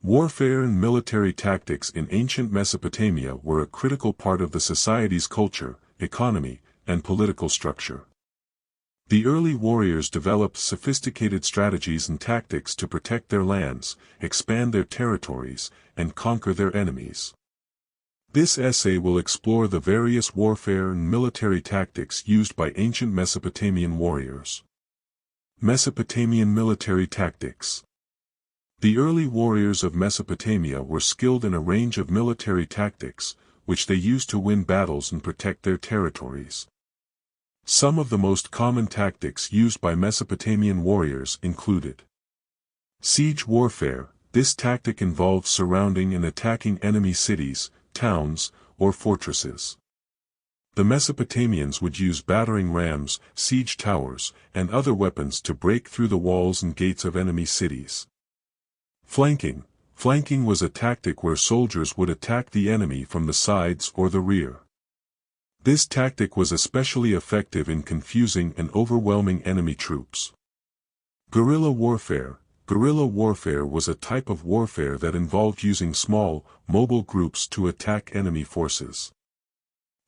Warfare and military tactics in ancient Mesopotamia were a critical part of the society's culture, economy, and political structure. The early warriors developed sophisticated strategies and tactics to protect their lands, expand their territories, and conquer their enemies. This essay will explore the various warfare and military tactics used by ancient Mesopotamian warriors. Mesopotamian military tactics. The early warriors of Mesopotamia were skilled in a range of military tactics, which they used to win battles and protect their territories. Some of the most common tactics used by Mesopotamian warriors included siege warfare. This tactic involved surrounding and attacking enemy cities, towns, or fortresses. The Mesopotamians would use battering rams, siege towers, and other weapons to break through the walls and gates of enemy cities. Flanking. Flanking was a tactic where soldiers would attack the enemy from the sides or the rear. This tactic was especially effective in confusing and overwhelming enemy troops. Guerrilla warfare. Guerrilla warfare was a type of warfare that involved using small, mobile groups to attack enemy forces.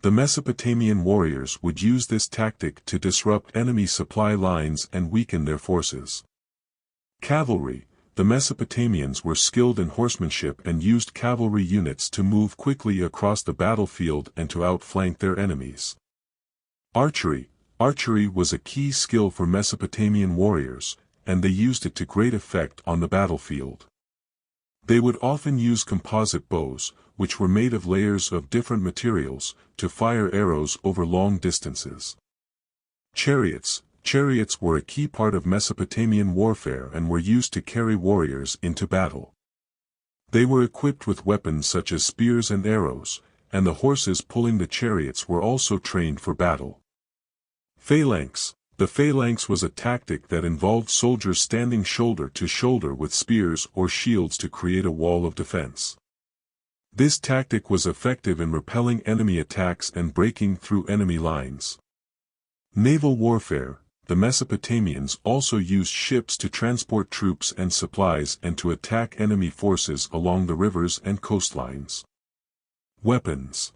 The Mesopotamian warriors would use this tactic to disrupt enemy supply lines and weaken their forces. Cavalry. The Mesopotamians were skilled in horsemanship and used cavalry units to move quickly across the battlefield and to outflank their enemies. Archery. Archery was a key skill for Mesopotamian warriors, and they used it to great effect on the battlefield. They would often use composite bows, which were made of layers of different materials, to fire arrows over long distances. Chariots. Chariots were a key part of Mesopotamian warfare and were used to carry warriors into battle. They were equipped with weapons such as spears and arrows, and the horses pulling the chariots were also trained for battle. Phalanx. The phalanx was a tactic that involved soldiers standing shoulder to shoulder with spears or shields to create a wall of defense. This tactic was effective in repelling enemy attacks and breaking through enemy lines. Naval warfare. The Mesopotamians also used ships to transport troops and supplies and to attack enemy forces along the rivers and coastlines. Weapons.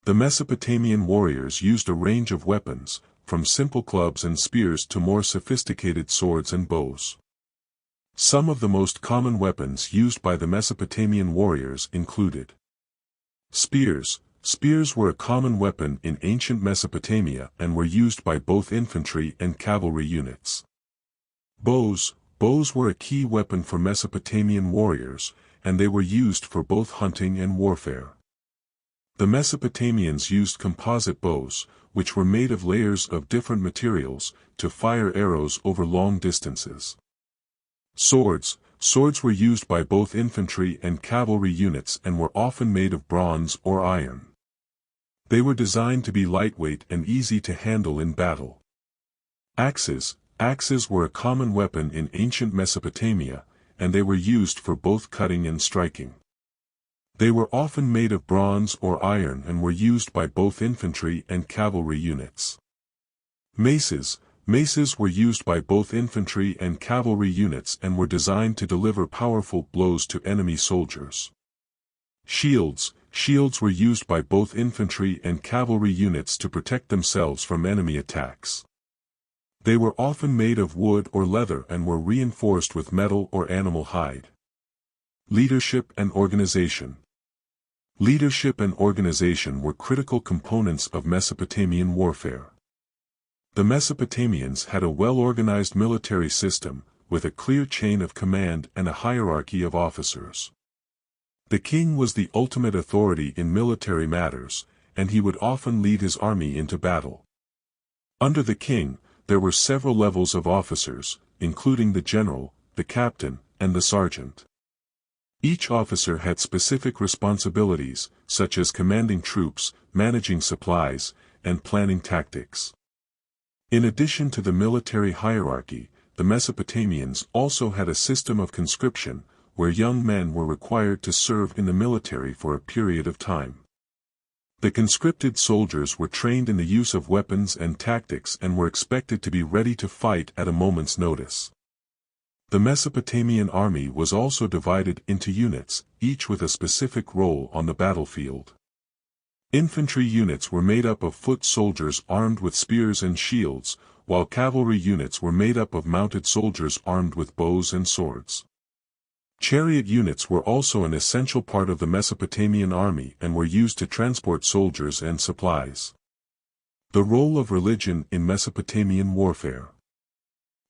The Mesopotamian warriors used a range of weapons, from simple clubs and spears to more sophisticated swords and bows. Some of the most common weapons used by the Mesopotamian warriors included spears. Spears were a common weapon in ancient Mesopotamia and were used by both infantry and cavalry units. Bows. Bows were a key weapon for Mesopotamian warriors, and they were used for both hunting and warfare. The Mesopotamians used composite bows, which were made of layers of different materials, to fire arrows over long distances. Swords. Swords were used by both infantry and cavalry units and were often made of bronze or iron. They were designed to be lightweight and easy to handle in battle. Axes. Axes were a common weapon in ancient Mesopotamia, and they were used for both cutting and striking. They were often made of bronze or iron and were used by both infantry and cavalry units. Maces. Maces were used by both infantry and cavalry units and were designed to deliver powerful blows to enemy soldiers. Shields. Shields were used by both infantry and cavalry units to protect themselves from enemy attacks. They were often made of wood or leather and were reinforced with metal or animal hide. Leadership and organization. Leadership and organization were critical components of Mesopotamian warfare. The Mesopotamians had a well-organized military system, with a clear chain of command and a hierarchy of officers. The king was the ultimate authority in military matters, and he would often lead his army into battle. Under the king, there were several levels of officers, including the general, the captain, and the sergeant. Each officer had specific responsibilities, such as commanding troops, managing supplies, and planning tactics. In addition to the military hierarchy, the Mesopotamians also had a system of conscription, where young men were required to serve in the military for a period of time. The conscripted soldiers were trained in the use of weapons and tactics and were expected to be ready to fight at a moment's notice. The Mesopotamian army was also divided into units, each with a specific role on the battlefield. Infantry units were made up of foot soldiers armed with spears and shields, while cavalry units were made up of mounted soldiers armed with bows and swords. Chariot units were also an essential part of the Mesopotamian army and were used to transport soldiers and supplies. The role of religion in Mesopotamian warfare.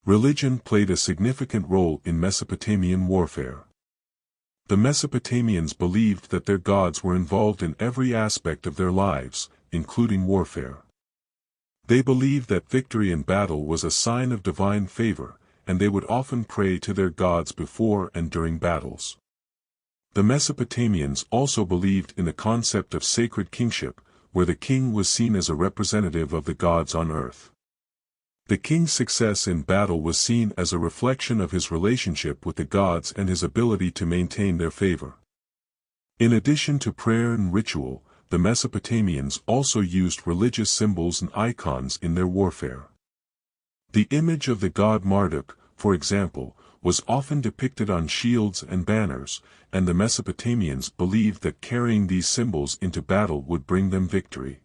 Religion played a significant role in Mesopotamian warfare. The Mesopotamians believed that their gods were involved in every aspect of their lives, including warfare. They believed that victory in battle was a sign of divine favor, and they would often pray to their gods before and during battles. The Mesopotamians also believed in the concept of sacred kingship, where the king was seen as a representative of the gods on earth. The king's success in battle was seen as a reflection of his relationship with the gods and his ability to maintain their favor. In addition to prayer and ritual, the Mesopotamians also used religious symbols and icons in their warfare. The image of the god Marduk, for example, was often depicted on shields and banners, and the Mesopotamians believed that carrying these symbols into battle would bring them victory.